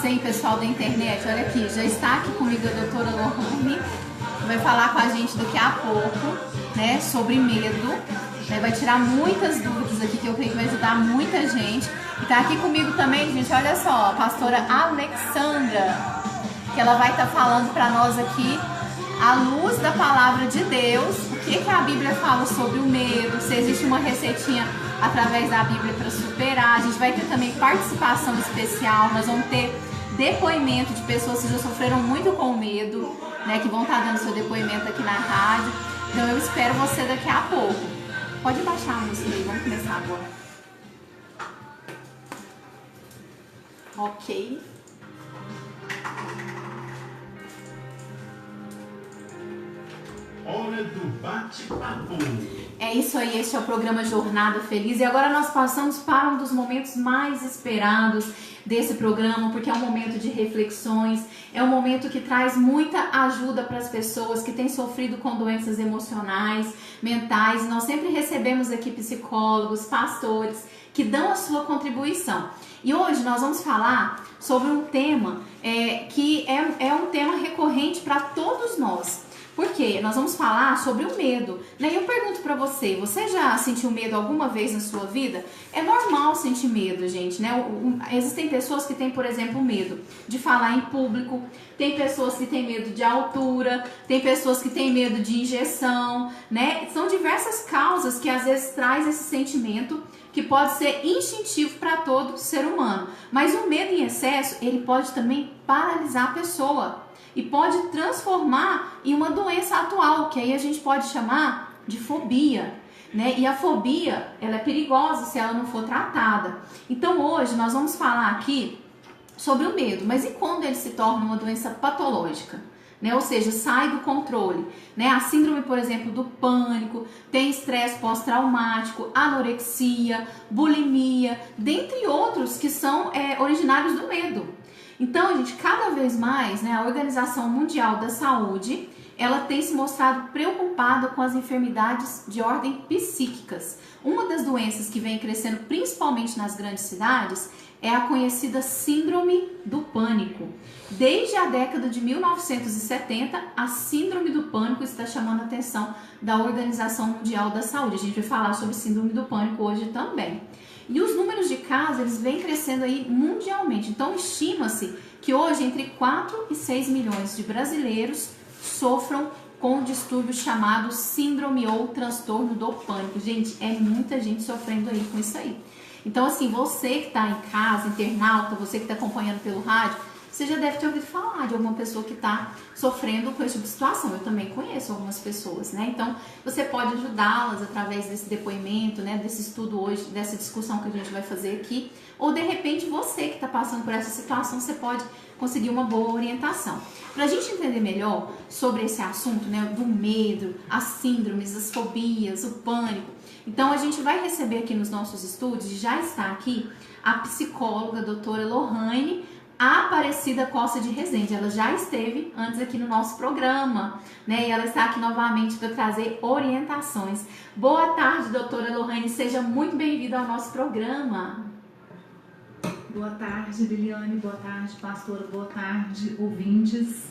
vocês aí, pessoal da internet. Olha aqui, já está aqui comigo a doutora Lohane, que vai falar com a gente daqui a pouco, né, sobre medo, né, vai tirar muitas dúvidas aqui, que eu creio que vai ajudar muita gente. E tá aqui comigo também, gente, olha só, a pastora Alexandra, que ela vai estar falando para nós aqui, à luz da palavra de Deus, o que a Bíblia fala sobre o medo, se existe uma receitinha através da Bíblia para superar. A gente vai ter também participação especial, nós vamos ter depoimento de pessoas que já sofreram muito com medo, né, que vão estar dando seu depoimento aqui na rádio. Então eu espero você daqui a pouco. Pode baixar a música aí, vamos começar agora. Ok. Hora do bate-papo. É isso aí, este é o programa Jornada Feliz e agora nós passamos para um dos momentos mais esperados desse programa, porque é um momento de reflexões, é um momento que traz muita ajuda para as pessoas que têm sofrido com doenças emocionais, mentais. Nós sempre recebemos aqui psicólogos, pastores que dão a sua contribuição. E hoje nós vamos falar sobre um tema que é um tema recorrente para todos nós. Porque nós vamos falar sobre o medo, né? E eu pergunto pra você, você já sentiu medo alguma vez na sua vida? É normal sentir medo, gente, né? Existem pessoas que têm, por exemplo, medo de falar em público, tem pessoas que têm medo de altura, tem pessoas que têm medo de injeção, né? São diversas causas que às vezes traz esse sentimento que pode ser instintivo para todo ser humano. Mas o medo em excesso, ele pode também paralisar a pessoa e pode transformar em uma doença atual, que aí a gente pode chamar de fobia, né? E a fobia, ela é perigosa se ela não for tratada. Então hoje nós vamos falar aqui sobre o medo, mas e quando ele se torna uma doença patológica? Né? Ou seja, sai do controle, né? A síndrome, por exemplo, do pânico, tem estresse pós-traumático, anorexia, bulimia, dentre outros que são originários do medo. Então, gente, cada vez mais, né, a Organização Mundial da Saúde, ela tem se mostrado preocupada com as enfermidades de ordem psíquicas. Uma das doenças que vem crescendo principalmente nas grandes cidades é a conhecida síndrome do pânico. Desde a década de 1970, a síndrome do pânico está chamando a atenção da Organização Mundial da Saúde. A gente vai falar sobre síndrome do pânico hoje também. E os números de casos, eles vêm crescendo aí mundialmente. Então, estima-se que hoje entre 4 e 6 milhões de brasileiros sofram com o distúrbio chamado síndrome ou transtorno do pânico. Gente, é muita gente sofrendo aí com isso aí. Então, assim, você que está em casa, internauta, você que está acompanhando pelo rádio, você já deve ter ouvido falar de alguma pessoa que está sofrendo com esse tipo de situação. Eu também conheço algumas pessoas, né? Então, você pode ajudá-las através desse depoimento, né? Desse estudo hoje, dessa discussão que a gente vai fazer aqui. Ou, de repente, você que está passando por essa situação, você pode conseguir uma boa orientação. Para a gente entender melhor sobre esse assunto, né? Do medo, as síndromes, as fobias, o pânico. Então, a gente vai receber aqui nos nossos estúdios, já está aqui, a psicóloga, a doutora Lohane Aparecida Costa de Rezende. Ela já esteve antes aqui no nosso programa, né? E ela está aqui novamente para trazer orientações. Boa tarde, doutora Lohane, seja muito bem-vinda ao nosso programa. Boa tarde, Liliane, boa tarde, pastora, boa tarde, ouvintes.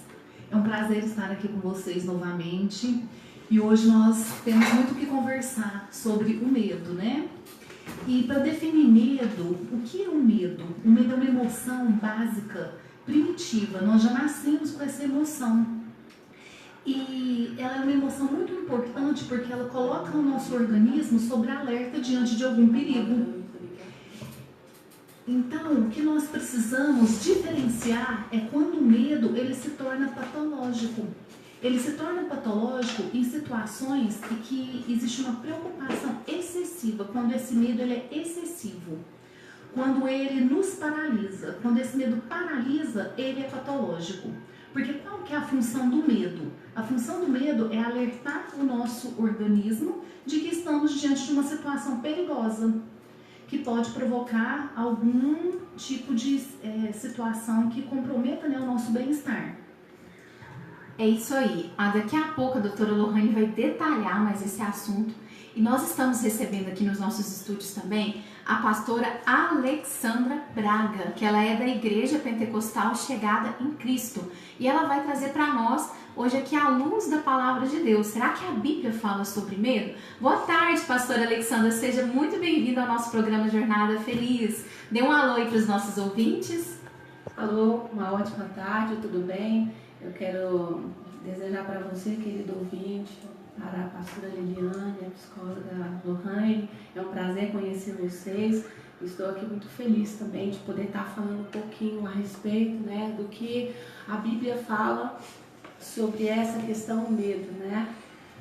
É um prazer estar aqui com vocês novamente. E hoje nós temos muito o que conversar sobre o medo, né? E para definir medo, o que é o medo? O medo é uma emoção básica, primitiva. Nós já nascemos com essa emoção. E ela é uma emoção muito importante porque ela coloca o nosso organismo sob alerta diante de algum perigo. Então, o que nós precisamos diferenciar é quando o medo ele se torna patológico. Ele se torna patológico em situações em que existe uma preocupação excessiva, quando esse medo ele é excessivo, quando ele nos paralisa. Quando esse medo paralisa, ele é patológico. Porque qual que é a função do medo? A função do medo é alertar o nosso organismo de que estamos diante de uma situação perigosa, que pode provocar algum tipo de situação que comprometa, né, o nosso bem-estar. É isso aí. Daqui a pouco a doutora Lohane vai detalhar mais esse assunto. E nós estamos recebendo aqui nos nossos estúdios também a pastora Alexandra Braga, que ela é da Igreja Pentecostal Chegada em Cristo. E ela vai trazer para nós hoje aqui a luz da palavra de Deus. Será que a Bíblia fala sobre medo? Boa tarde, pastora Alexandra. Seja muito bem-vinda ao nosso programa Jornada Feliz. Dê um alô aí para os nossos ouvintes. Alô, uma ótima tarde, tudo bem? Eu quero desejar para você, querido ouvinte, para a pastora Liliane, a psicóloga Lohane, é um prazer conhecer vocês. Estou aqui muito feliz também de poder estar falando um pouquinho a respeito, né, do que a Bíblia fala sobre essa questão do medo, né?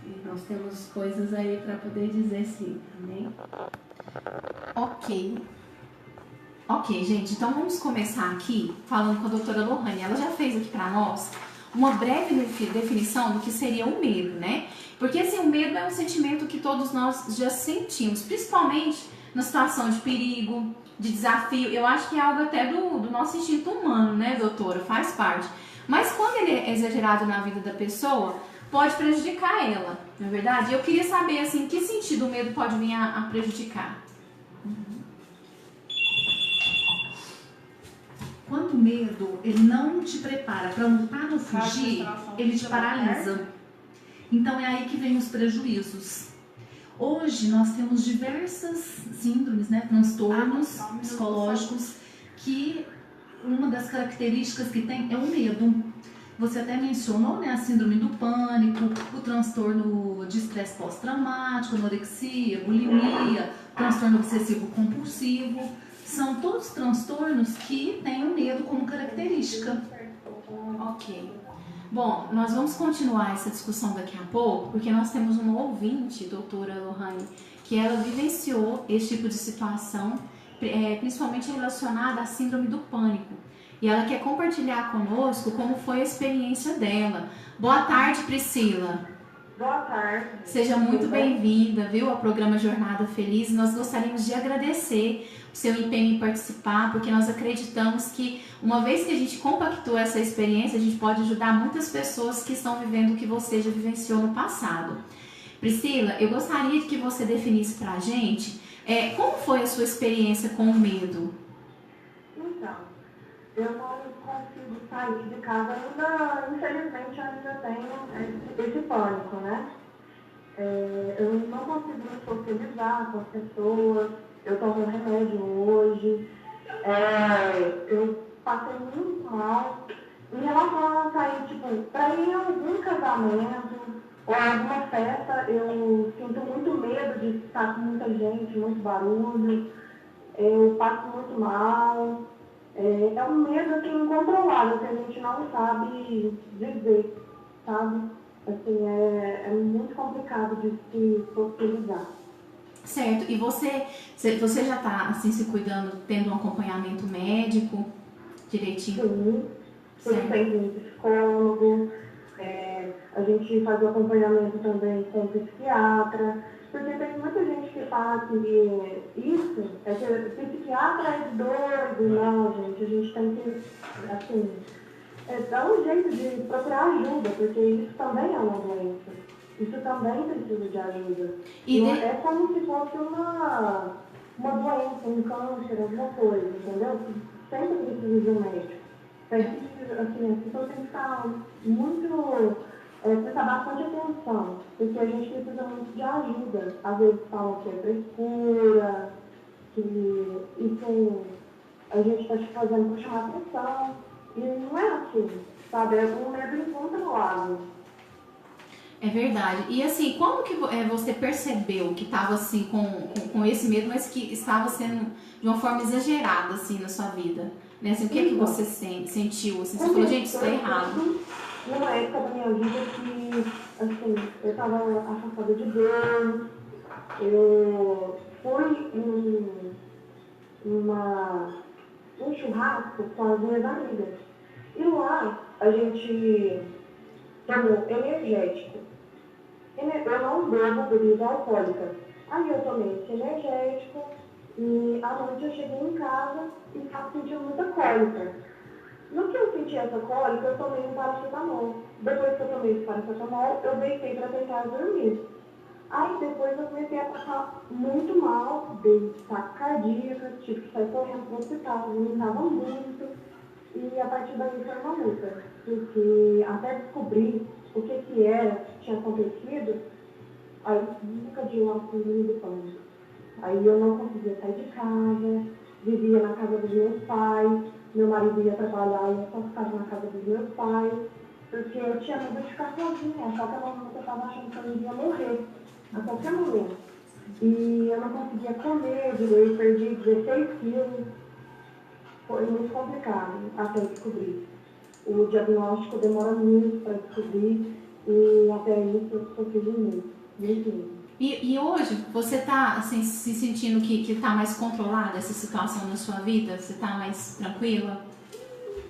E nós temos coisas aí para poder dizer sim, amém? Ok, gente, então vamos começar aqui falando com a doutora Lohane. Ela já fez aqui para nós uma breve definição do que seria o medo, né? Porque assim, o medo é um sentimento que todos nós já sentimos, principalmente na situação de perigo, de desafio. Eu acho que é algo até do nosso instinto humano, né, doutora? Faz parte. Mas quando ele é exagerado na vida da pessoa, pode prejudicar ela, não é verdade? Eu queria saber, assim, que sentido o medo pode vir a prejudicar. Quando o medo ele não te prepara para lutar ou fugir, ele te paralisa. Então é aí que vem os prejuízos. Hoje nós temos diversas síndromes, né, transtornos psicológicos, que uma das características que tem é o medo. Você até mencionou, né, a síndrome do pânico, o transtorno de estresse pós-traumático, anorexia, bulimia, transtorno obsessivo compulsivo. São todos transtornos que têm o medo como característica. Ok. Bom, nós vamos continuar essa discussão daqui a pouco, porque nós temos uma ouvinte, doutora Lohane, que ela vivenciou esse tipo de situação, principalmente relacionada à síndrome do pânico. E ela quer compartilhar conosco como foi a experiência dela. Boa tarde, Priscila. Boa tarde. Seja muito bem-vinda, viu, ao programa Jornada Feliz. Nós gostaríamos de agradecer o seu empenho em participar, porque nós acreditamos que, uma vez que a gente compactou essa experiência, a gente pode ajudar muitas pessoas que estão vivendo o que você já vivenciou no passado. Priscila, eu gostaria que você definisse pra gente como foi a sua experiência com o medo. Então, eu não consigo sair de casa ainda, infelizmente ainda tenho esse pânico, né? Eu não consigo me socializar com as pessoas, eu tomo remédio hoje, eu passei muito mal. Em relação a sair, tipo, para ir em algum casamento ou alguma festa, eu sinto muito medo de estar com muita gente, muito barulho, eu passo muito mal. É um medo assim, incontrolável, que a gente não sabe dizer, sabe? Assim, é muito complicado de se socializar. Certo, e você já está assim, se cuidando, tendo um acompanhamento médico direitinho? Sim, eu tenho um psicólogo, a gente faz o acompanhamento também com o psiquiatra, porque tem muita gente que fala que isso é que o psiquiatra é doido. Não, gente, a gente tem que, assim, dar um jeito de procurar ajuda, porque isso também é uma doença. Isso também precisa de ajuda. É como se fosse uma doença, um câncer, alguma coisa, entendeu? Sempre precisa de um médico. Assim, as pessoas têm que estar muito, prestar bastante atenção, porque a gente precisa muito de ajuda. Às vezes falam que é frescura, que isso a gente está te fazendo para chamar atenção. E não é assim, sabe? É um medo incontrolável. É verdade. E assim, como que você percebeu que estava assim com esse medo, mas que estava sendo de uma forma exagerada assim na sua vida? Né? Assim, o que é que você sentiu? Assim, você falou, gente, isso está errado. Numa época da minha vida que, assim, eu estava afastada de Deus, eu fui um churrasco com as minhas amigas. E lá a gente tomou energético. Eu não bebo bebida alcoólica. Aí eu tomei esse energético e à noite eu cheguei em casa e estava sentindo muita cólica. No que eu senti essa cólica, eu tomei um paracetamol. Depois que eu tomei esse paracetamol, eu deitei para tentar dormir. Aí depois eu comecei a passar muito mal, dei ataque cardíaco, tive que sair correndo para o hospital, vomitava muito. E a partir daí foi uma luta, porque até descobrir o que era, que tinha acontecido, aí nunca de uma síndrome do pânico. Aí eu não conseguia sair de casa, vivia na casa dos meus pais, meu marido ia trabalhar e eu só ficava na casa dos meus pais, porque eu tinha medo de ficar sozinha, só que eu estava achando que eu iria morrer a qualquer momento. E eu não conseguia comer direito, perdi 16 quilos. Foi muito complicado até descobrir. O diagnóstico demora muito para descobrir e até isso eu sofri muito mesmo. E hoje, você está assim, se sentindo que está mais controlada essa situação na sua vida? Você está mais tranquila?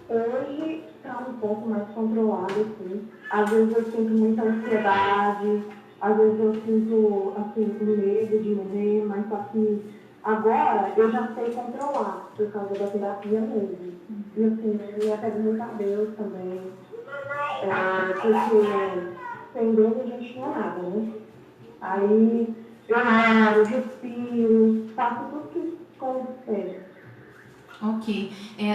Hoje está um pouco mais controlado, sim. Às vezes eu sinto muita ansiedade, às vezes eu sinto assim, medo de morrer, mas só que agora eu já sei controlar, por causa da terapia mesmo. E assim, eu apego muito a Deus também, porque sem Deus a gente não é nada, né? Aí eu oro, respiro, faço tudo que como seja. Ok.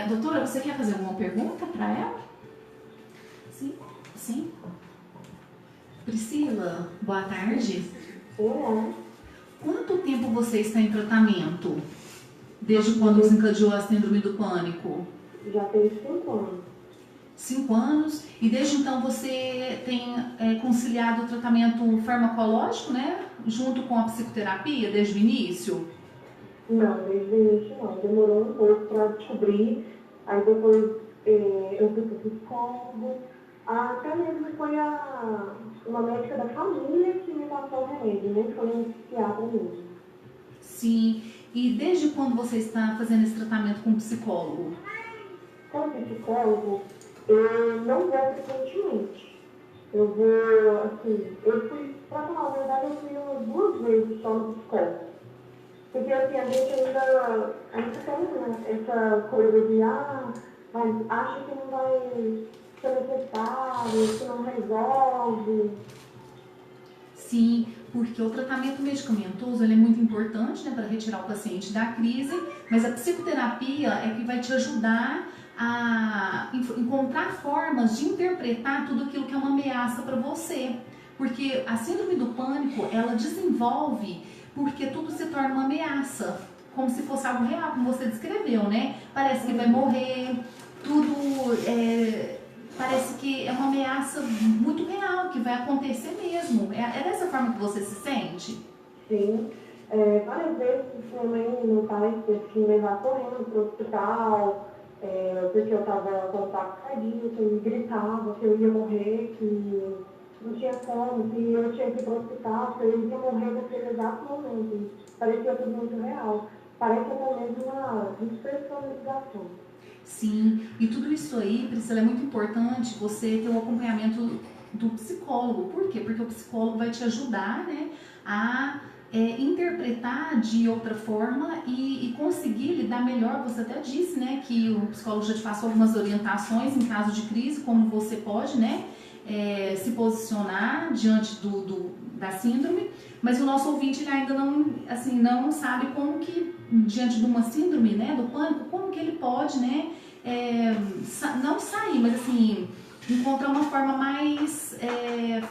Doutora, você quer fazer alguma pergunta para ela? Sim. Sim? Priscila, boa tarde. Olá. Quanto tempo você está em tratamento? Desde quando desencadeou a síndrome do pânico? Já tem 5 anos. 5 anos. E desde então você tem conciliado o tratamento farmacológico, né? Junto com a psicoterapia, desde o início? Não, desde o início não. Demorou um pouco para descobrir. Aí depois eu fui para o psicólogo. Até mesmo foi uma médica da família que me passou o remédio, nem foi um psiquiatra mesmo. Sim. E desde quando você está fazendo esse tratamento com o psicólogo? Com o psicólogo, eu não vou frequentemente. Eu vou, assim, eu fui, pra falar a verdade, eu fui umas 2 vezes só no psicólogo. Porque assim, a gente ainda tem essa coisa de, mas acha que não vai ser necessário, que não resolve. Sim, porque o tratamento medicamentoso ele é muito importante, né, para retirar o paciente da crise, mas a psicoterapia é que vai te ajudar a encontrar formas de interpretar tudo aquilo que é uma ameaça para você. Porque a síndrome do pânico, ela desenvolve porque tudo se torna uma ameaça, como se fosse algo real, como você descreveu, né? Parece que vai morrer, tudo parece que é uma ameaça muito real, que vai acontecer mesmo. É dessa forma que você se sente? Sim. Várias vezes minha mãe e meu pai teve que me levar correndo para o hospital, porque eu estava com ataque cardíaco, e gritava que eu ia morrer, que não tinha como, que eu tinha que ir para o hospital, que eu ia morrer naquele exato momento. Parecia tudo muito real. Parece até mesmo uma despersonalização. Sim, e tudo isso aí, Priscila, é muito importante você ter o acompanhamento do psicólogo. Por quê? Porque o psicólogo vai te ajudar, né, a interpretar de outra forma e conseguir lidar melhor. Você até disse, né, que o psicólogo já te passou algumas orientações em caso de crise, como você pode, né, se posicionar diante da síndrome, mas o nosso ouvinte ele ainda não sabe como que, diante de uma síndrome, né, do pânico, como que ele pode, né, não sair, mas assim, encontrar uma forma mais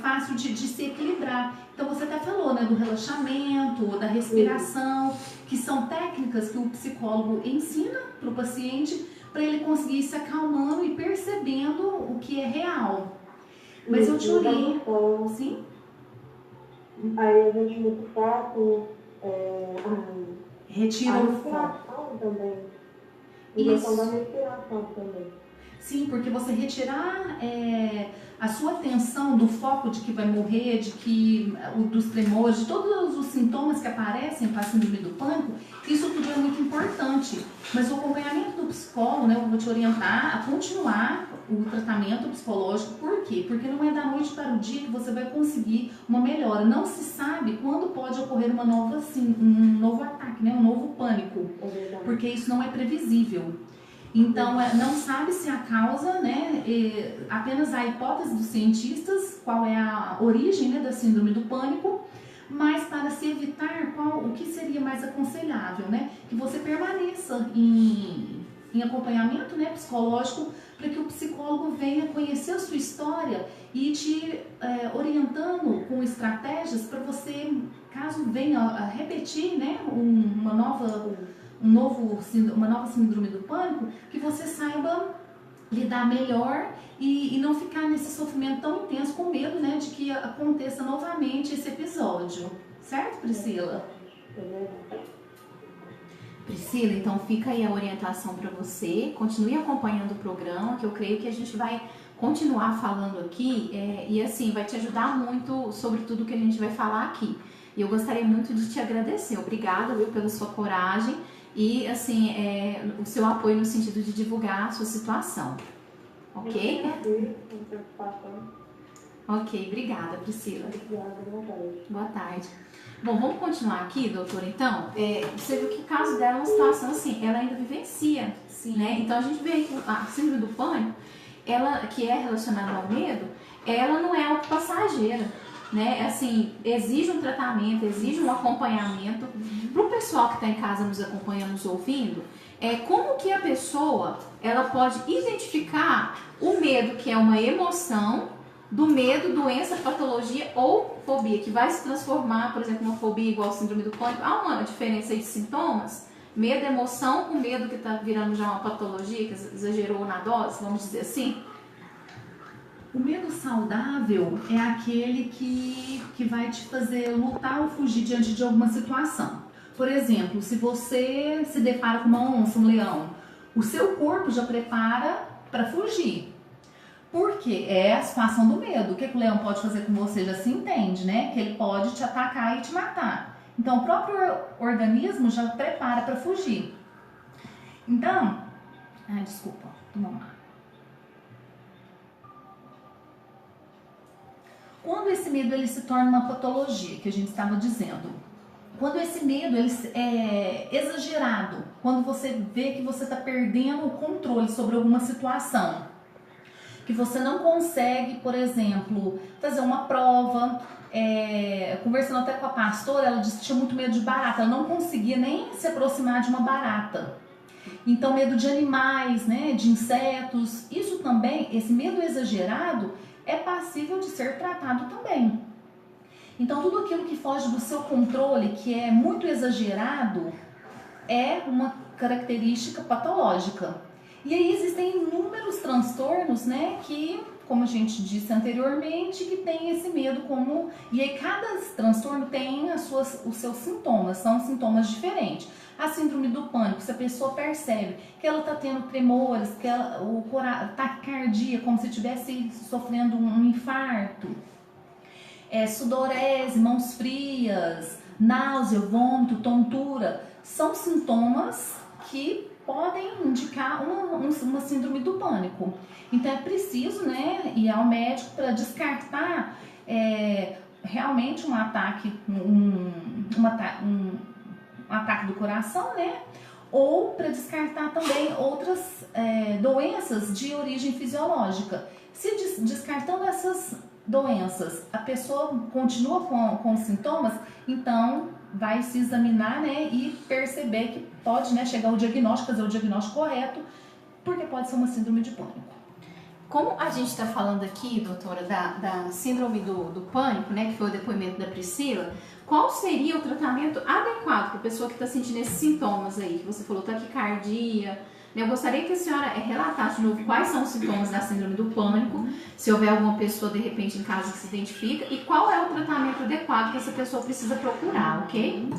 fácil de se equilibrar. Então você até falou, né, do relaxamento, da respiração, que são técnicas que o psicólogo ensina para o paciente para ele conseguir ir se acalmando e percebendo o que é real. Mas eu te oriento, sim? Aí a gente muda o foco, Retira a o foco. respiração também. E Isso. questão da respiração também. Sim, porque você retirar a sua atenção do foco de que vai morrer, dos tremores, de todos os sintomas que aparecem com a síndrome do pânico, isso tudo é muito importante. Mas o acompanhamento do psicólogo, né, eu vou te orientar a continuar o tratamento psicológico. Por quê? Porque não é da noite para o dia que você vai conseguir uma melhora. Não se sabe quando pode ocorrer um novo ataque, né, um novo pânico, porque isso não é previsível. Então, não sabe-se a causa, né, apenas a hipótese dos cientistas, qual é a origem, né, da síndrome do pânico, mas para se evitar, o que seria mais aconselhável, né? Que você permaneça em acompanhamento, né, psicológico, para que o psicólogo venha conhecer a sua história e te orientando com estratégias para você, caso venha a repetir, né, uma nova síndrome do pânico, que você saiba lidar melhor e não ficar nesse sofrimento tão intenso, com medo, né, de que aconteça novamente esse episódio. Certo, Priscila? Priscila, então fica aí a orientação para você, continue acompanhando o programa, que eu creio que a gente vai continuar falando aqui e assim, vai te ajudar muito sobre tudo que a gente vai falar aqui. E eu gostaria muito de te agradecer, obrigada, viu, pela sua coragem e assim, o seu apoio no sentido de divulgar a sua situação, ok? Ok, obrigada, Priscila. Obrigada, boa tarde. Boa tarde. Bom, vamos continuar aqui, doutora, então. Você viu que o caso dela é uma situação assim, ela ainda vivencia, né? Então a gente vê que a síndrome do pânico, ela, que é relacionada ao medo, ela não é algo passageira, né? Assim, exige um tratamento, exige um acompanhamento. Para o pessoal que está em casa nos acompanhando, nos ouvindo, como que a pessoa, ela pode identificar o medo, que é uma emoção, do medo, doença, patologia ou fobia, que vai se transformar, por exemplo, uma fobia igual a síndrome do pânico. Há uma diferença aí de sintomas? Medo, emoção, com medo que está virando já uma patologia, que exagerou na dose, vamos dizer assim? O medo saudável é aquele que vai te fazer lutar ou fugir diante de alguma situação. Por exemplo, se você se depara com uma onça, um leão, o seu corpo já prepara para fugir. Porque é a situação do medo. O que o leão pode fazer com você já se entende, né? Que ele pode te atacar e te matar. Então, o próprio organismo já prepara para fugir. Então, desculpa, toma uma. Quando esse medo ele se torna uma patologia, que a gente estava dizendo, quando esse medo ele é exagerado, quando você vê que você está perdendo o controle sobre alguma situação, que você não consegue, por exemplo, fazer uma prova, conversando até com a pastora, ela disse que tinha muito medo de barata, ela não conseguia nem se aproximar de uma barata. Então, medo de animais, né, de insetos, isso também, esse medo exagerado, é passível de ser tratado também. Então, tudo aquilo que foge do seu controle, que é muito exagerado, é uma característica patológica. E aí existem inúmeros transtornos, né, que, como a gente disse anteriormente, que tem esse medo como... E aí cada transtorno tem os seus sintomas, são sintomas diferentes. A síndrome do pânico, se a pessoa percebe que ela está tendo tremores, que taquicardia, como se estivesse sofrendo um infarto, sudorese, mãos frias, náusea, vômito, tontura, são sintomas que podem indicar uma síndrome do pânico. Então é preciso, né, ir ao médico para descartar realmente um ataque, um ataque do coração, né? Ou para descartar também outras doenças de origem fisiológica. Se descartando essas doenças, a pessoa continua com sintomas, então vai se examinar, né, e perceber que pode, né, chegar ao diagnóstico, fazer o diagnóstico correto, porque pode ser uma síndrome de pânico. Como a gente está falando aqui, doutora, da síndrome do pânico, né, que foi o depoimento da Priscila, qual seria o tratamento adequado para a pessoa que está sentindo esses sintomas aí, que você falou, taquicardia, né? Eu gostaria que a senhora relatasse de novo quais são os sintomas da síndrome do pânico, se houver alguma pessoa de repente em casa que se identifica, e qual é o tratamento adequado que essa pessoa precisa procurar, ok?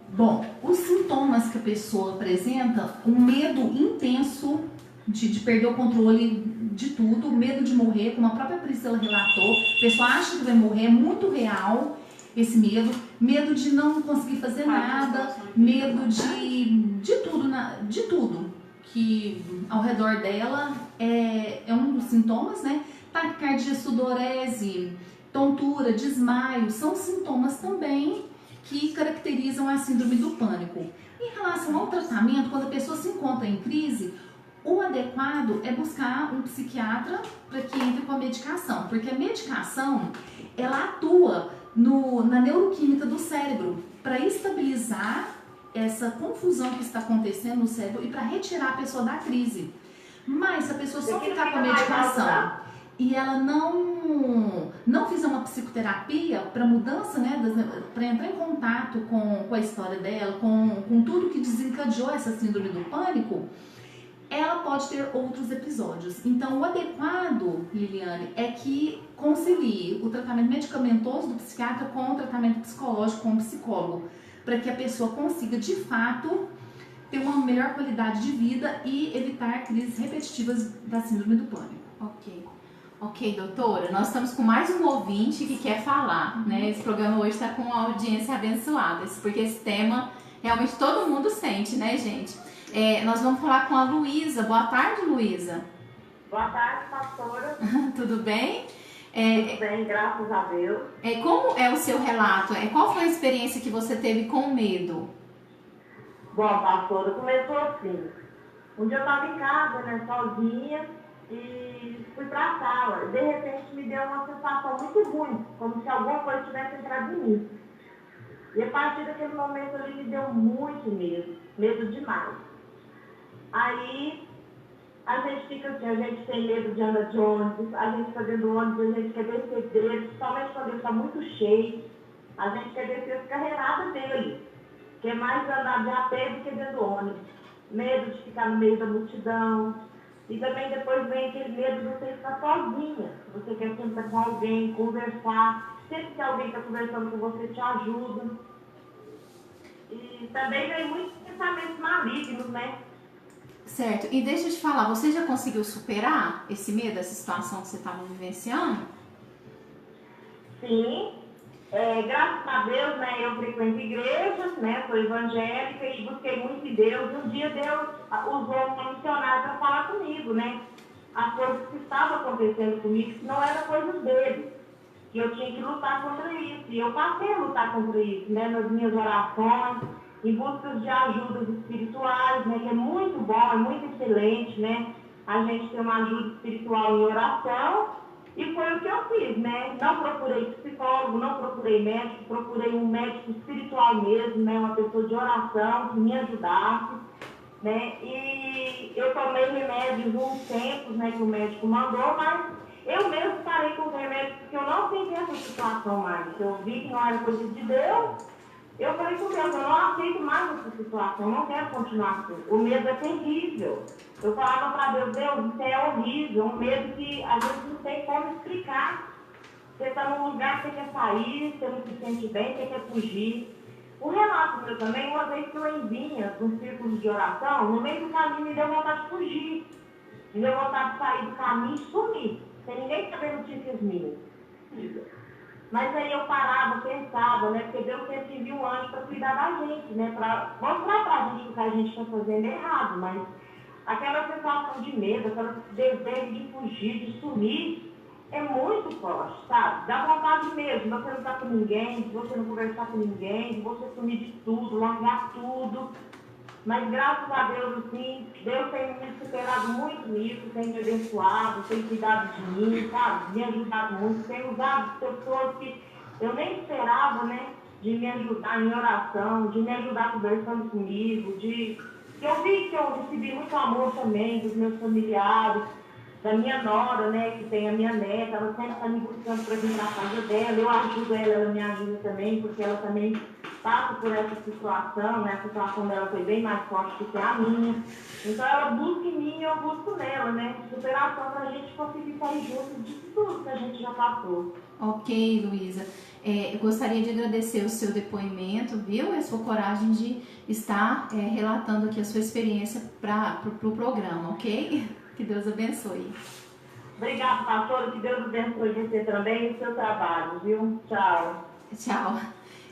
Bom, os sintomas que a pessoa apresenta, um medo intenso de perder o controle de tudo, medo de morrer, como a própria Priscila relatou, a pessoa acha que vai morrer, é muito real esse medo de não conseguir fazer nada, medo de tudo que ao redor dela é um dos sintomas, né? Taquicardia, sudorese, tontura, desmaio, são sintomas também que caracterizam a síndrome do pânico. Em relação ao tratamento, quando a pessoa se encontra em crise, O adequado é buscar um psiquiatra para que entre com a medicação, porque a medicação ela atua na neuroquímica do cérebro para estabilizar essa confusão que está acontecendo no cérebro e para retirar a pessoa da crise. Mas se a pessoa só ficar com a medicação e ela não fizer uma psicoterapia para mudança, né, para entrar em contato com a história dela, com tudo que desencadeou essa síndrome do pânico, ela pode ter outros episódios. Então, o adequado, Liliane, é que concilie o tratamento medicamentoso do psiquiatra com o tratamento psicológico com o psicólogo, para que a pessoa consiga, de fato, ter uma melhor qualidade de vida e evitar crises repetitivas da síndrome do pânico. Ok, doutora, nós estamos com mais um ouvinte que quer falar, né? Esse programa hoje está com uma audiência abençoada, porque esse tema realmente todo mundo sente, né, gente? Nós vamos falar com a Luísa. Boa tarde, Luísa. Boa tarde, pastora. Tudo bem? Tudo bem, graças a Deus. Como é o seu relato? Qual foi a experiência que você teve com medo? Bom, pastora, começou assim. Um dia eu estava em casa, né, sozinha, e fui para a sala. De repente me deu uma sensação muito ruim, como se alguma coisa tivesse entrado em mim. E a partir daquele momento ali me deu muito medo demais. Aí a gente fica assim, a gente tem medo de andar de ônibus, a gente está dentro do ônibus, a gente quer descer dele, principalmente quando ele está muito cheio, a gente quer descer as carreiradas dele, quer mais andar de a pé do que dentro do ônibus. Medo de ficar no meio da multidão. E também depois vem aquele medo de você estar sozinha. Você quer sentar com alguém, conversar. Sempre que alguém está conversando com você, te ajuda. E também vem muitos pensamentos malignos, né? Certo. E deixa eu te falar, você já conseguiu superar esse medo, essa situação que você estava vivenciando? Sim. Graças a Deus, né, eu frequento igrejas, né, sou evangélica e busquei muito em Deus. Um dia Deus usou uma missionária para falar comigo, né, as coisas que estavam acontecendo comigo, que não eram coisas dele, que eu tinha que lutar contra isso. E eu passei a lutar contra isso, né, nas minhas orações, em busca de ajudas espirituais, né, que é muito bom, é muito excelente, né, a gente tem uma ajuda espiritual em oração. E foi o que eu fiz, né? Não procurei psicólogo, não procurei médico, procurei um médico espiritual mesmo, né? Uma pessoa de oração que me ajudasse, né? E eu tomei remédios uns tempos, né? Que o médico mandou, mas eu mesmo parei com os remédios porque eu não senti essa situação mais. Eu vi que não era coisa de Deus. Eu falei com Deus, eu não aceito mais essa situação, eu não quero continuar assim. O medo é terrível. Eu falava para Deus, isso é horrível, um medo que a gente não tem como explicar. Você está num lugar que você quer sair, você não se sente bem, você quer fugir. O relato meu também, uma vez que eu vinha de um círculo de oração, no meio do caminho me deu vontade de fugir. Me deu vontade de sair do caminho e sumir, sem ninguém saber notícias minhas. Mas aí eu parava, pensava, né? Porque Deus sempre envia um anjo para cuidar da gente, né? Para mostrar para a gente o que a gente está fazendo errado. Mas aquela sensação de medo, aquela desejo de fugir, de sumir, é muito forte, sabe? Dá vontade mesmo de você não estar com ninguém, de você não conversar com ninguém, de você sumir de tudo, largar tudo. Mas graças a Deus, assim, Deus tem me superado muito nisso, tem me abençoado, tem cuidado de mim, sabe? Me ajudado muito, tem usado pessoas que eu nem esperava, né? De me ajudar em oração, de me ajudar conversando comigo, eu vi que eu recebi muito amor também dos meus familiares, da minha nora, né? Que tem a minha neta, ela sempre está me buscando para vir para a casa dela, eu ajudo ela me ajuda também, porque ela também passa por essa situação, né? A situação dela foi bem mais forte do que a minha. Então ela busca em mim e eu busco nela, né? Superação para a gente conseguir sair juntos de tudo que a gente já passou. Ok, Luísa. Eu gostaria de agradecer o seu depoimento, viu? A sua coragem de estar relatando aqui a sua experiência para o programa, ok? Que Deus abençoe. Obrigada, pastora. Que Deus abençoe você também e o seu trabalho, viu? Tchau. Tchau.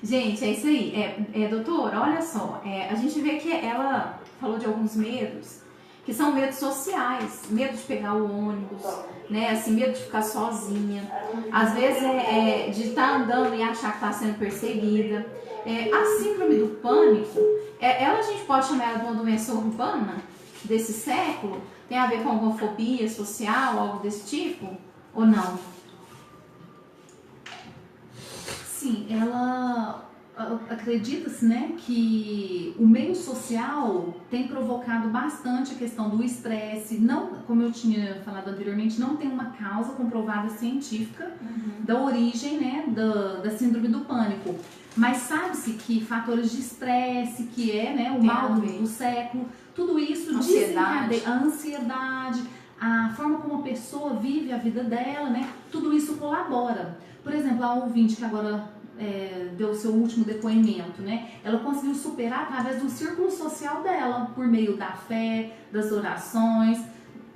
Gente, é isso aí. Doutora, olha só. A gente vê que ela falou de alguns medos, que são medos sociais. Medo de pegar o ônibus, né? Assim, medo de ficar sozinha. Às vezes de estar andando e achar que está sendo perseguida. A síndrome do pânico, a gente pode chamar ela de uma doença urbana? desse século? Tem a ver com alguma fobia social, algo desse tipo? Ou não? Sim, acredita-se, né, que o meio social tem provocado bastante a questão do estresse. Não, como eu tinha falado anteriormente, não tem uma causa comprovada científica da origem, né, da síndrome do pânico. Mas sabe-se que fatores de estresse, que é, né, o mal do século, tudo isso desencadeia a ansiedade, a forma como a pessoa vive a vida dela, né, tudo isso colabora. Por exemplo, a ouvinte que agora deu o seu último depoimento, né? Ela conseguiu superar através do círculo social dela, por meio da fé, das orações,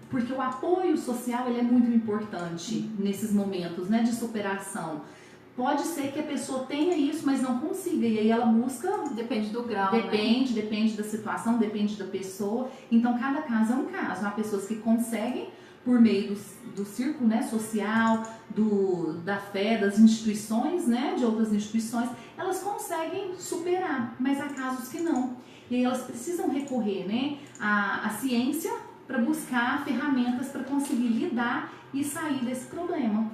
porque o apoio social ele é muito importante nesses momentos, né, de superação. Pode ser que a pessoa tenha isso, mas não consiga, e aí ela busca... Depende do grau, Depende da situação, depende da pessoa. Então, cada caso é um caso. Há pessoas que conseguem, por meio do círculo, né, social, da fé, das instituições, né, de outras instituições, elas conseguem superar, mas há casos que não. E aí elas precisam recorrer, né, à ciência para buscar ferramentas para conseguir lidar e sair desse problema.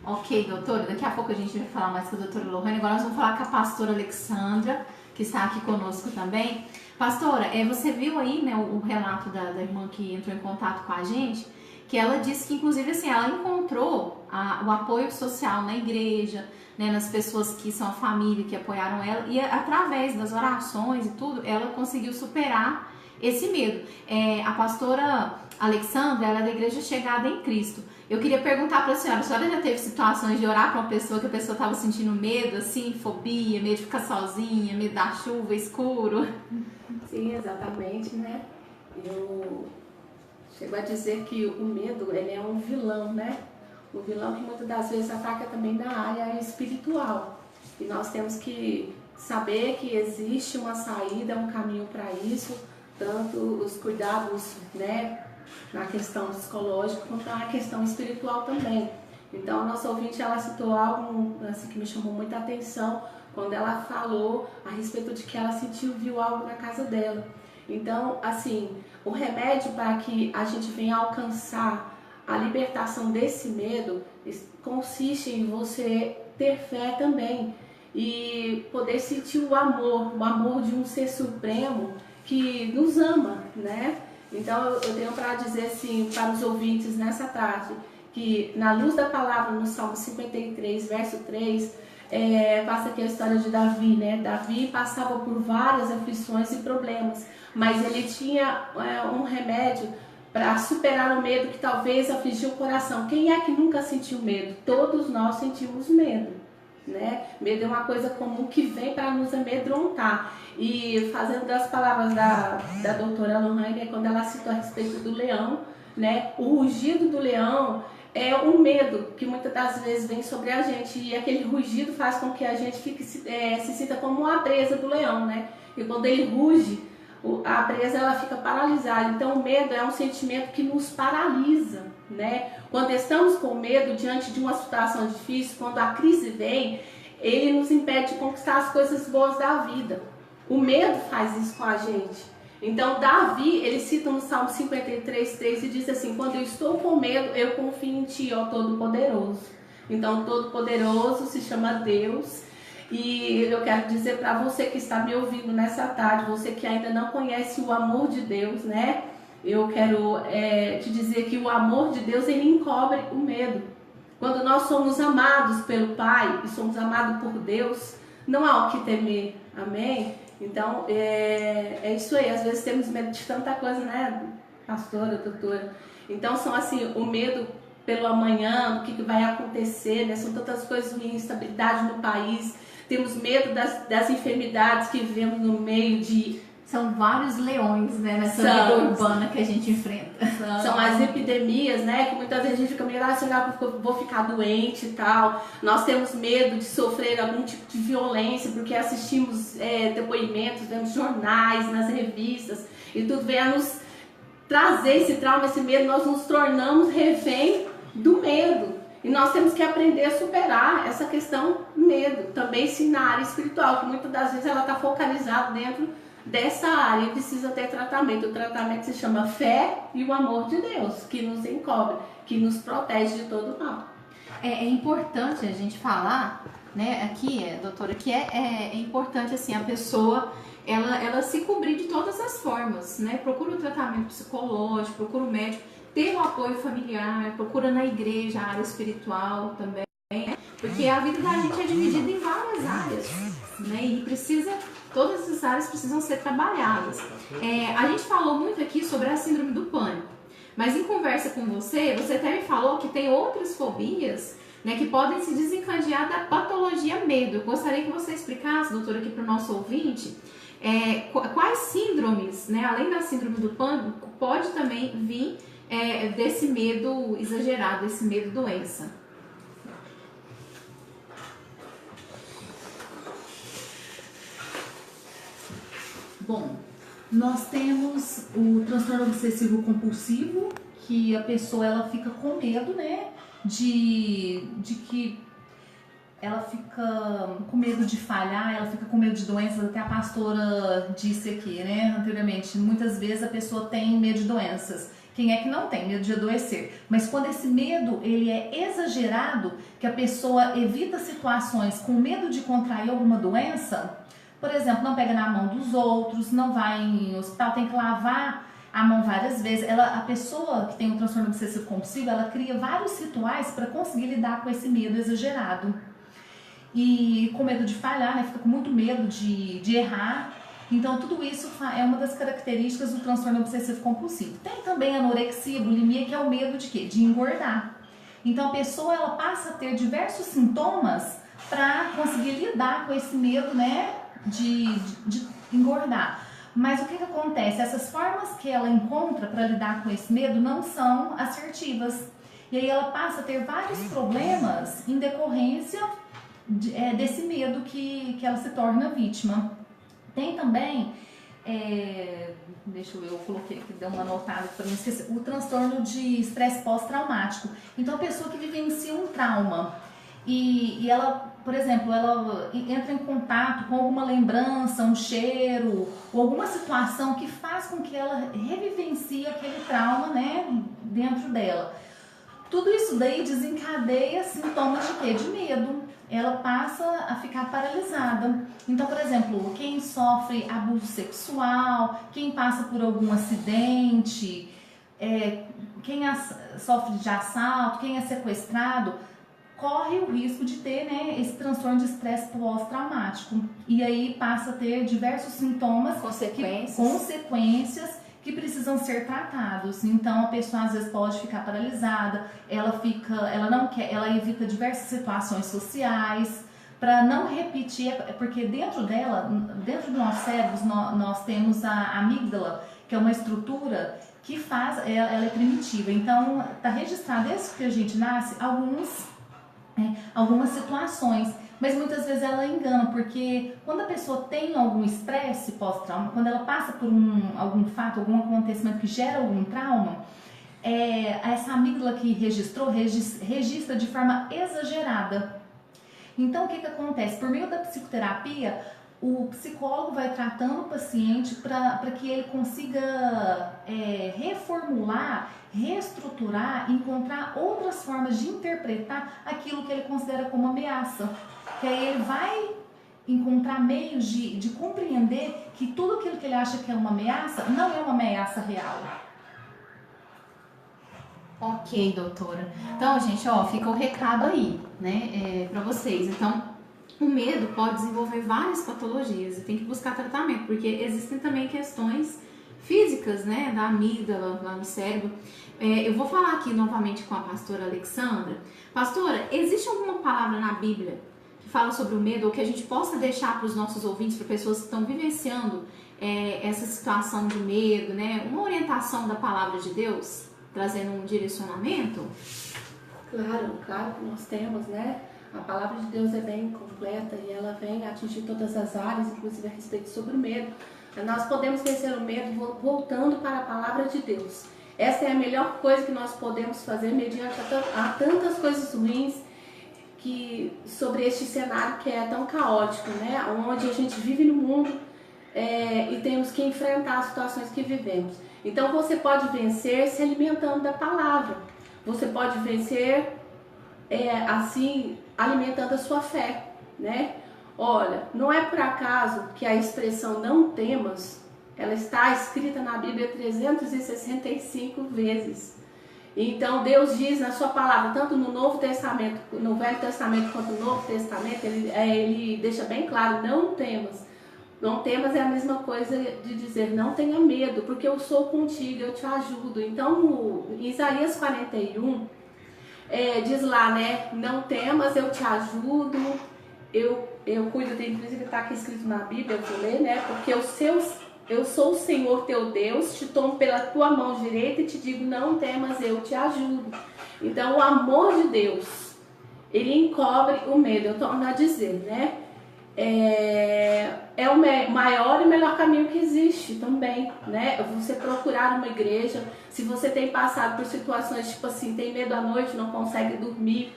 Ok, doutora, daqui a pouco a gente vai falar mais com a doutora Lohane. Agora nós vamos falar com a pastora Alexandra, que está aqui conosco também. Pastora, você viu aí, né, o relato da irmã que entrou em contato com a gente, que ela disse que, inclusive, assim, ela encontrou o apoio social na igreja, né, nas pessoas que são a família, que apoiaram ela, e através das orações e tudo, ela conseguiu superar esse medo. A pastora Alexandra, ela é da Igreja Chegada em Cristo. Eu queria perguntar para a senhora já teve situações de orar para uma pessoa que a pessoa estava sentindo medo, assim, fobia, medo de ficar sozinha, medo da chuva, escuro? Sim, exatamente, né? Eu chego a dizer que o medo, ele é um vilão, né? Um vilão que muitas das vezes ataca também na área espiritual. E nós temos que saber que existe uma saída, um caminho para isso, tanto os cuidados, né, na questão psicológica, quanto na questão espiritual também. Então, a nossa ouvinte, ela citou algo assim, que me chamou muita atenção, quando ela falou a respeito de que ela viu algo na casa dela. Então, assim, o remédio para que a gente venha alcançar a libertação desse medo consiste em você ter fé também e poder sentir o amor de um ser supremo que nos ama, né? Então, eu tenho para dizer assim para os ouvintes nessa tarde, que na luz da palavra no Salmo 53, verso 3, passa aqui a história de Davi, né? Davi passava por várias aflições e problemas, mas ele tinha um remédio para superar o medo que talvez afligiu o coração. Quem é que nunca sentiu medo? Todos nós sentimos medo, né? Medo é uma coisa comum que vem para nos amedrontar. E fazendo das palavras da doutora Lohane, quando ela citou a respeito do leão, né? O rugido do leão é um medo que muitas das vezes vem sobre a gente, e aquele rugido faz com que a gente se sinta como uma presa do leão, né? E quando ele ruge, a presa ela fica paralisada. Então o medo é um sentimento que nos paralisa, né? Quando estamos com medo diante de uma situação difícil, quando a crise vem, ele nos impede de conquistar as coisas boas da vida. O medo faz isso com a gente. Então Davi, ele cita no Salmo 53, 3 e diz assim: quando eu estou com medo, eu confio em ti, ó Todo-Poderoso. Então Todo-Poderoso se chama Deus. E eu quero dizer para você que está me ouvindo nessa tarde, você que ainda não conhece o amor de Deus, né? Eu quero te dizer que o amor de Deus, ele encobre o medo. Quando nós somos amados pelo Pai e somos amados por Deus, não há o que temer. Amém? Então, é isso aí. Às vezes temos medo de tanta coisa, né, pastora, doutora? Então, são assim, o medo pelo amanhã, do que vai acontecer, né? São tantas coisas ruins, instabilidade no país. Temos medo das enfermidades que vivemos no meio de... São vários leões, né, nessa vida urbana que a gente enfrenta. São as epidemias, né, que muitas vezes a gente fica meio vou ficar doente e tal. Nós temos medo de sofrer algum tipo de violência, porque assistimos depoimentos, vemos jornais, nas revistas, e tudo vem a nos trazer esse trauma, esse medo. Nós nos tornamos refém do medo. E nós temos que aprender a superar essa questão do medo. Também sim na área espiritual, que muitas das vezes ela está focalizada dentro dessa área e precisa ter tratamento. O tratamento se chama fé e o amor de Deus, que nos encobre, que nos protege de todo mal. É importante a gente falar, né, aqui, doutora, que é importante, assim, a pessoa, ela se cobrir de todas as formas, né? Procura o tratamento psicológico, procura o médico, ter o apoio familiar, procura na igreja, a área espiritual também, né? Porque a vida da gente é dividida em várias áreas, né? E todas essas áreas precisam ser trabalhadas. A gente falou muito aqui sobre a síndrome do pânico, mas em conversa com você até me falou que tem outras fobias, né, que podem se desencadear da patologia medo. Eu gostaria que você explicasse, doutora, aqui para o nosso ouvinte, quais síndromes, né, além da síndrome do pânico, pode também vir desse medo exagerado, desse medo doença. Bom, nós temos o transtorno obsessivo compulsivo, que a pessoa ela fica com medo, né, de que ela fica com medo de falhar, ela fica com medo de doenças. Até a pastora disse aqui, né, anteriormente, muitas vezes a pessoa tem medo de doenças. Quem é que não tem medo de adoecer? Mas quando esse medo ele é exagerado, que a pessoa evita situações com medo de contrair alguma doença, por exemplo, não pega na mão dos outros, não vai em hospital, tem que lavar a mão várias vezes. A pessoa que tem um transtorno obsessivo compulsivo, ela cria vários rituais para conseguir lidar com esse medo exagerado. E com medo de falhar, né? Fica com muito medo de errar. Então, tudo isso é uma das características do transtorno obsessivo compulsivo. Tem também anorexia, bulimia, que é o medo de quê? De engordar. Então, a pessoa ela passa a ter diversos sintomas para conseguir lidar com esse medo, né? De engordar. Mas o que acontece? Essas formas que ela encontra para lidar com esse medo não são assertivas. E aí ela passa a ter vários problemas em decorrência desse medo que ela se torna vítima. Tem também, deixa eu ver, eu coloquei aqui, deu uma anotada para não esquecer, o transtorno de estresse pós-traumático. Então a pessoa que vivencia um trauma e ela, por exemplo, ela entra em contato com alguma lembrança, um cheiro ou alguma situação que faz com que ela revivencie aquele trauma, né, dentro dela. Tudo isso daí desencadeia sintomas de quê? De medo. Ela passa a ficar paralisada. Então, por exemplo, quem sofre abuso sexual, quem passa por algum acidente, quem sofre de assalto, quem é sequestrado, corre o risco de ter, né, esse transtorno de estresse pós-traumático. E aí passa a ter diversos sintomas, consequências que precisam ser tratados. Então a pessoa às vezes pode ficar paralisada, ela evita diversas situações sociais para não repetir, porque dentro do nosso cérebro, nós temos a amígdala, que é uma estrutura que ela é primitiva. Então está registrado desde que a gente nasce algumas situações, mas muitas vezes ela engana, porque quando a pessoa tem algum estresse pós-trauma, quando ela passa por algum fato, algum acontecimento que gera algum trauma, essa amígdala que registra de forma exagerada. Então o que acontece? Por meio da psicoterapia, o psicólogo vai tratando o paciente para que ele consiga reformular, reestruturar, encontrar outras formas de interpretar aquilo que ele considera como ameaça. Que aí ele vai encontrar meios de compreender que tudo aquilo que ele acha que é uma ameaça não é uma ameaça real. Ok, doutora. Então, gente, fica o recado aí, né, para vocês. Então, o medo pode desenvolver várias patologias e tem que buscar tratamento, porque existem também questões físicas, né, da amígdala, lá no cérebro. Eu vou falar aqui novamente com a pastora Alexandra. Pastora, existe alguma palavra na Bíblia que fala sobre o medo, ou que a gente possa deixar para os nossos ouvintes, para pessoas que estão vivenciando essa situação de medo, né, uma orientação da palavra de Deus, trazendo um direcionamento? Claro que nós temos, né? A palavra de Deus é bem completa e ela vem atingir todas as áreas, inclusive a respeito sobre o medo. Nós podemos vencer o medo voltando para a palavra de Deus. Essa é a melhor coisa que nós podemos fazer mediante a tantas coisas ruins sobre este cenário que é tão caótico, né? Onde a gente vive no mundo e temos que enfrentar as situações que vivemos. Então você pode vencer se alimentando da palavra. Você pode vencer assim, alimentando a sua fé, né? Olha, não é por acaso que a expressão não temas, ela está escrita na Bíblia 365 vezes. Então Deus diz na sua palavra, tanto no Novo Testamento, no Velho Testamento quanto no Novo Testamento, ele deixa bem claro, não temas. Não temas é a mesma coisa de dizer, não tenha medo, porque eu sou contigo, eu te ajudo. Então, em Isaías 41, diz lá, né, não temas, eu te ajudo, eu cuido de, inclusive está aqui escrito na Bíblia, eu vou ler, né, porque eu sou o Senhor teu Deus, te tomo pela tua mão direita e te digo, não temas, eu te ajudo. Então, o amor de Deus, ele encobre o medo, eu torno a dizer, né, é o maior e melhor caminho que existe também, né? Você procurar uma igreja, se você tem passado por situações tipo assim, tem medo à noite, não consegue dormir,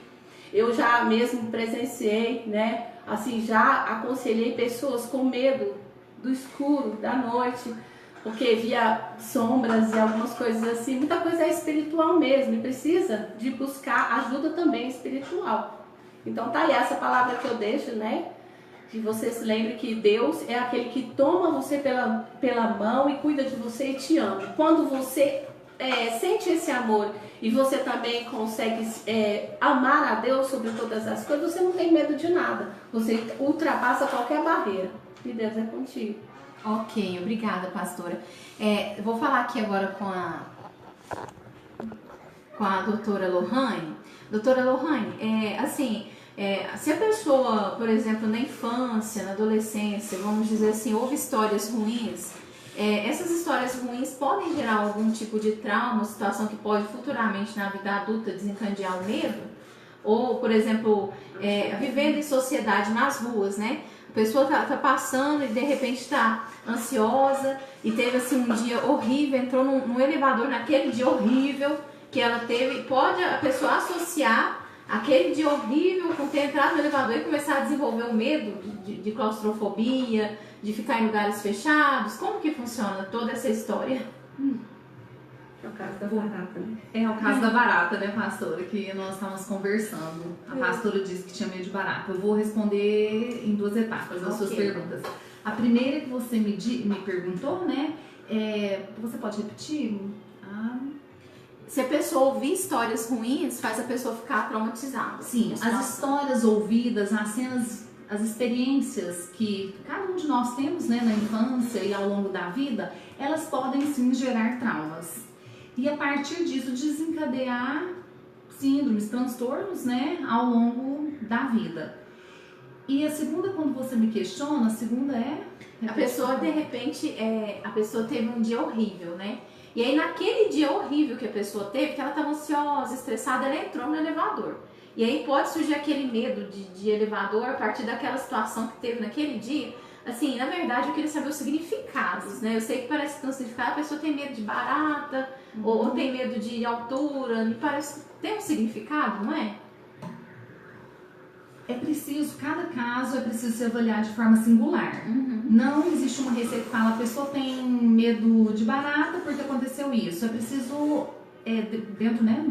eu já mesmo presenciei, né? Assim, já aconselhei pessoas com medo do escuro, da noite, porque via sombras e algumas coisas assim, muita coisa é espiritual mesmo, e precisa de buscar ajuda também espiritual. Então tá aí essa palavra que eu deixo, né? Que você se lembre que Deus é aquele que toma você pela mão e cuida de você e te ama. Quando você sente esse amor e você também consegue amar a Deus sobre todas as coisas, você não tem medo de nada. Você ultrapassa qualquer barreira. E Deus é contigo. Ok, obrigada, pastora. Eu vou falar aqui agora com a doutora Lohane. Doutora Lohane, assim... se a pessoa, por exemplo, na infância, na adolescência, vamos dizer assim, houve histórias ruins, essas histórias ruins podem gerar algum tipo de trauma, situação que pode futuramente na vida adulta desencadear o medo? Ou, por exemplo, vivendo em sociedade nas ruas, né? A pessoa tá passando e de repente está ansiosa e teve assim um dia horrível, entrou num elevador naquele dia horrível que ela teve, pode a pessoa associar aquele dia horrível com ter entrado no elevador e começar a desenvolver o medo de claustrofobia, de ficar em lugares fechados? Como que funciona toda essa história? É o caso da barata, né? É o caso da barata, né, pastora? Que nós estávamos conversando. A pastora disse que tinha medo de barata. Eu vou responder em 2 etapas as suas perguntas. A primeira que você me perguntou, né? Você pode repetir? Se a pessoa ouvir histórias ruins, faz a pessoa ficar traumatizada. Sim, as histórias ouvidas, as cenas, as experiências que cada um de nós temos, né, na infância e ao longo da vida, elas podem sim gerar traumas. E a partir disso desencadear síndromes, transtornos, né, ao longo da vida. E a segunda, quando você me questiona, a segunda a pessoa, de repente, a pessoa teve um dia horrível, né? E aí, naquele dia horrível que a pessoa teve, que ela estava ansiosa, estressada, ela entrou no elevador. E aí pode surgir aquele medo de elevador a partir daquela situação que teve naquele dia. Assim, na verdade, eu queria saber os significados, né? Eu sei que parece que tem um significado, a pessoa tem medo de barata, ou tem medo de altura, me parece que tem um significado, não é? É preciso, cada caso é preciso se avaliar de forma singular. Não existe uma receita que fala, a pessoa tem medo de barata porque aconteceu isso. É preciso, dentro, né,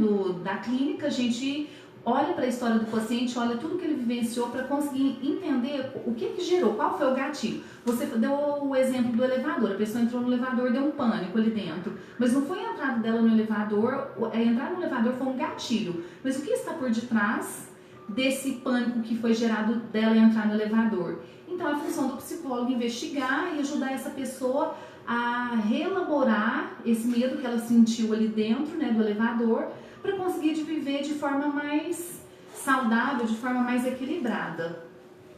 da clínica, a gente olha para a história do paciente, olha tudo que ele vivenciou para conseguir entender o que gerou, qual foi o gatilho. Você deu o exemplo do elevador, a pessoa entrou no elevador, deu um pânico ali dentro. Mas não foi a entrada dela no elevador, entrar no elevador foi um gatilho. Mas o que está por detrás desse pânico que foi gerado dela entrar no elevador? Então é a função do psicólogo investigar e ajudar essa pessoa a reelaborar esse medo que ela sentiu ali dentro, né, do elevador, para conseguir viver de forma mais saudável, de forma mais equilibrada.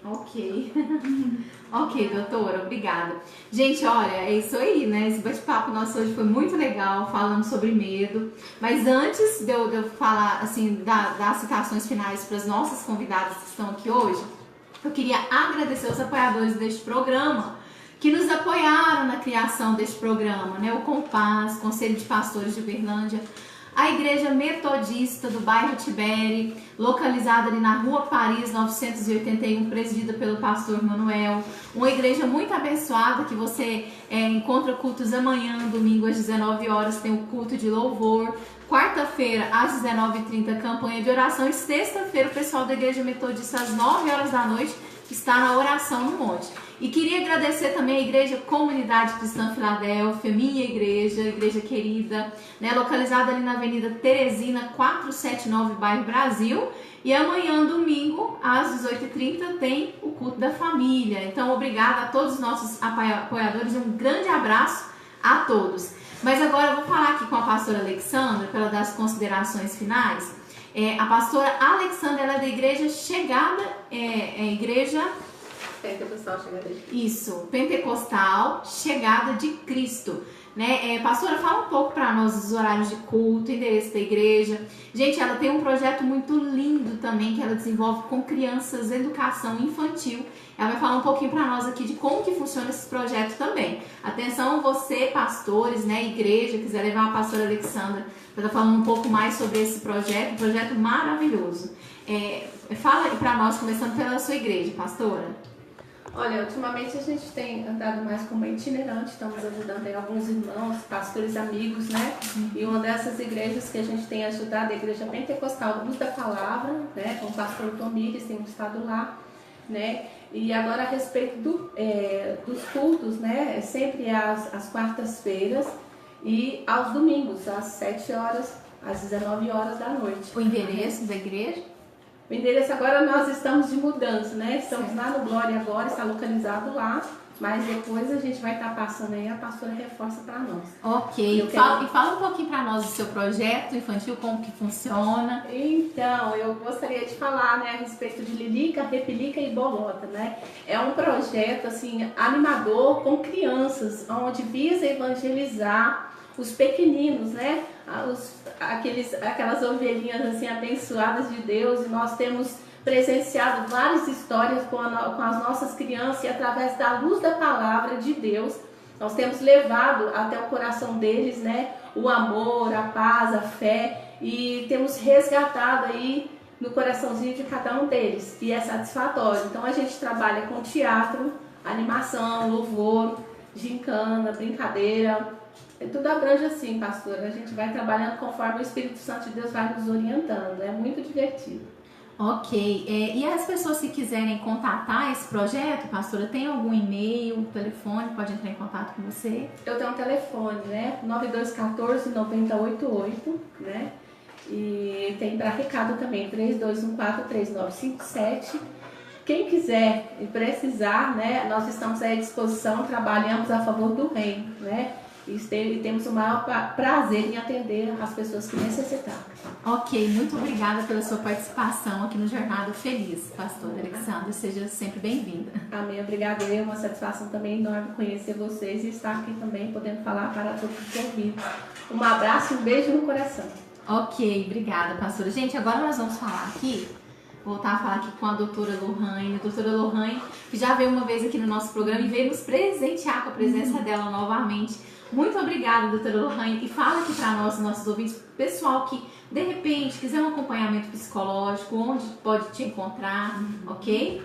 Ok. Ok, doutora, obrigada. Gente, olha, é isso aí, né? Esse bate-papo nosso hoje foi muito legal, falando sobre medo. Mas antes de eu falar, assim, das citações finais para as nossas convidadas que estão aqui hoje, eu queria agradecer os apoiadores deste programa, que nos apoiaram na criação deste programa, né? O Compás, Conselho de Pastores de Uberlândia, A Igreja Metodista do bairro Tibere, localizada ali na Rua Paris 981, presidida pelo pastor Manuel. Uma igreja muito abençoada, que você encontra cultos amanhã, domingo às 19 horas, tem o culto de louvor. Quarta-feira, às 19h30, campanha de oração. E sexta-feira, o pessoal da Igreja Metodista, às 9 horas da noite, está na oração no monte. E queria agradecer também a Igreja Comunidade Cristã Filadélfia, minha igreja querida, né, localizada ali na Avenida Teresina, 479, bairro Brasil. E amanhã, domingo, às 18h30, tem o culto da família. Então, obrigada a todos os nossos apoiadores e um grande abraço a todos. Mas agora eu vou falar aqui com a pastora Alexandra, para ela dar as considerações finais. A pastora Alexandra, ela é da Igreja Chegada, Igreja... Pentecostal Chegada de Cristo. Isso, Pentecostal Chegada de Cristo. Né? Pastora, fala um pouco para nós dos horários de culto, endereço da igreja. Gente, ela tem um projeto muito lindo também que ela desenvolve com crianças, educação infantil. Ela vai falar um pouquinho para nós aqui de como que funciona esse projeto também. Atenção, você, pastores, né, igreja, quiser levar a pastora Alexandra para estar falando um pouco mais sobre esse projeto, um projeto maravilhoso. Fala para nós, começando pela sua igreja, pastora. Olha, ultimamente a gente tem andado mais como itinerante, estamos ajudando aí alguns irmãos, pastores amigos, né? E uma dessas igrejas que a gente tem ajudado é a Igreja Pentecostal Luz da Palavra, né? Com o pastor Tomires, temos estado lá, né? E agora a respeito dos cultos, né? Sempre às quartas-feiras e aos domingos, às 7 horas, às 19 horas da noite. O endereço da igreja? O endereço agora nós estamos de mudança, né? Estamos lá no Glória agora, está localizado lá, mas depois a gente vai estar passando aí, a pastora reforça para nós. Ok, e fala um pouquinho para nós do seu projeto infantil, como que funciona. Então, eu gostaria de falar, né, a respeito de Lilica, Repelica e Bolota, né? É um projeto, assim, animador com crianças, onde visa evangelizar os pequeninos, né? Aquelas ovelhinhas assim abençoadas de Deus, e nós temos presenciado várias histórias com as nossas crianças, e através da luz da palavra de Deus nós temos levado até o coração deles, né, o amor, a paz, a fé, e temos resgatado aí no coraçãozinho de cada um deles, e é satisfatório. Então a gente trabalha com teatro, animação, louvor, gincana, brincadeira. Tudo abrange assim, pastora. A gente vai trabalhando conforme o Espírito Santo de Deus vai nos orientando. É muito divertido. Ok. E as pessoas que quiserem contatar esse projeto, pastora, tem algum e-mail, telefone, pode entrar em contato com você? Eu tenho um telefone, né? 9214-9088, né? E tem para recado também, 3214-3957. Quem quiser e precisar, né? Nós estamos à disposição, trabalhamos a favor do reino, né? E temos o maior prazer em atender as pessoas que necessitarem. Ok, muito obrigada pela sua participação aqui no Jornada Feliz, pastora Alexandra. Seja sempre bem-vinda. Amém, obrigada. É uma satisfação também enorme conhecer vocês e estar aqui também podendo falar para todos os ouvintes. Um abraço e um beijo no coração. Ok, obrigada, pastora. Gente, agora nós vamos falar aqui, voltar a falar aqui com a doutora Lohane. A doutora Lohane, que já veio uma vez aqui no nosso programa e veio nos presentear com a presença dela novamente. Muito obrigada, doutora Lohane. E fala aqui para nós, nossos ouvintes, pessoal que de repente quiser um acompanhamento psicológico, onde pode te encontrar, ok?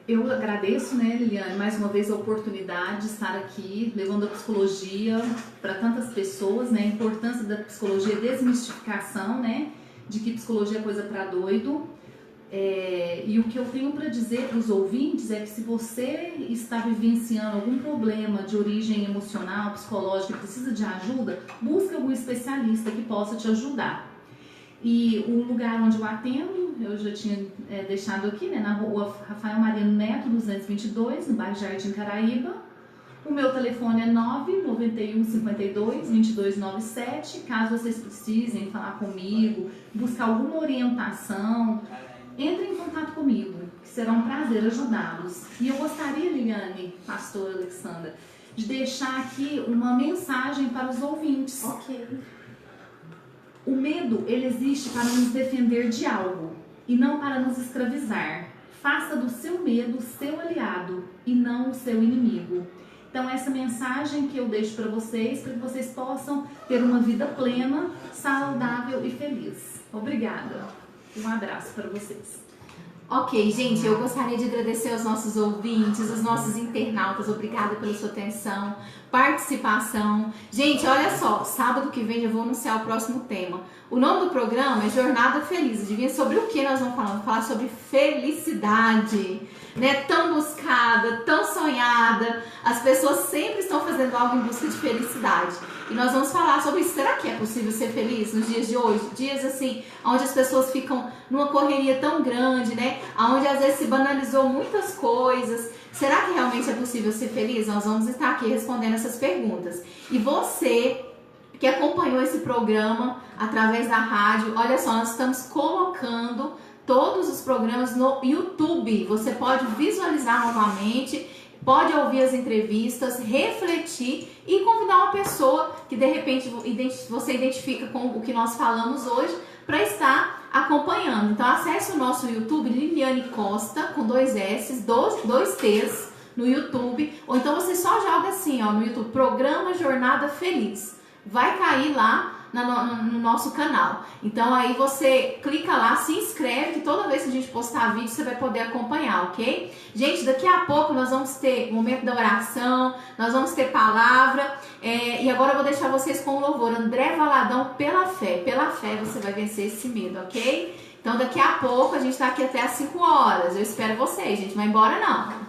Eu agradeço, né, Liliane, mais uma vez a oportunidade de estar aqui, levando a psicologia para tantas pessoas, né, a importância da psicologia, desmistificação, né, de que psicologia é coisa para doido. E o que eu tenho para dizer para os ouvintes é que se você está vivenciando algum problema de origem emocional, psicológica e precisa de ajuda, busque algum especialista que possa te ajudar. E o lugar onde eu atendo, eu já tinha deixado aqui, né, na rua Rafael Mariano Neto, 222, no bairro Jardim Caraíba. O meu telefone é 991 52 2297. Caso vocês precisem falar comigo, buscar alguma orientação, entre em contato comigo, que será um prazer ajudá-los. E eu gostaria, Liliane, pastora Alexandra, de deixar aqui uma mensagem para os ouvintes. Ok. O medo, ele existe para nos defender de algo e não para nos escravizar. Faça do seu medo seu aliado e não o seu inimigo. Então essa mensagem que eu deixo para vocês possam ter uma vida plena, saudável e feliz. Obrigada. Um abraço para vocês. Ok, gente, eu gostaria de agradecer aos nossos ouvintes, aos nossos internautas. Obrigada pela sua atenção, participação. Gente, olha só, sábado que vem eu vou anunciar o próximo tema. O nome do programa é Jornada Feliz. Adivinha sobre o que nós vamos falar? Vamos falar sobre felicidade, né? Tão buscada, tão sonhada. As pessoas sempre estão fazendo algo em busca de felicidade. E nós vamos falar sobre isso. Será que é possível ser feliz nos dias de hoje? Dias assim, onde as pessoas ficam numa correria tão grande, né? Onde às vezes se banalizou muitas coisas. Será que realmente é possível ser feliz? Nós vamos estar aqui respondendo essas perguntas. E você que acompanhou esse programa através da rádio, olha só, nós estamos colocando todos os programas no YouTube. Você pode visualizar novamente, pode ouvir as entrevistas, refletir e convidar uma pessoa que de repente você identifica com o que nós falamos hoje para estar acompanhando. Então acesse o nosso YouTube, Liliane Costa, com 2 S, 2 T's no YouTube, ou então você só joga assim, ó, no YouTube, Programa Jornada Feliz. Vai cair lá no nosso canal. Então aí você clica lá, se inscreve, que toda vez que a gente postar vídeo você vai poder acompanhar, ok? Gente, daqui a pouco nós vamos ter o momento da oração, nós vamos ter palavra, e agora eu vou deixar vocês com o louvor André Valadão, Pela Fé. Pela fé você vai vencer esse medo, ok? Então daqui a pouco a gente tá aqui até às 5 horas. Eu espero vocês, gente, não vai embora não.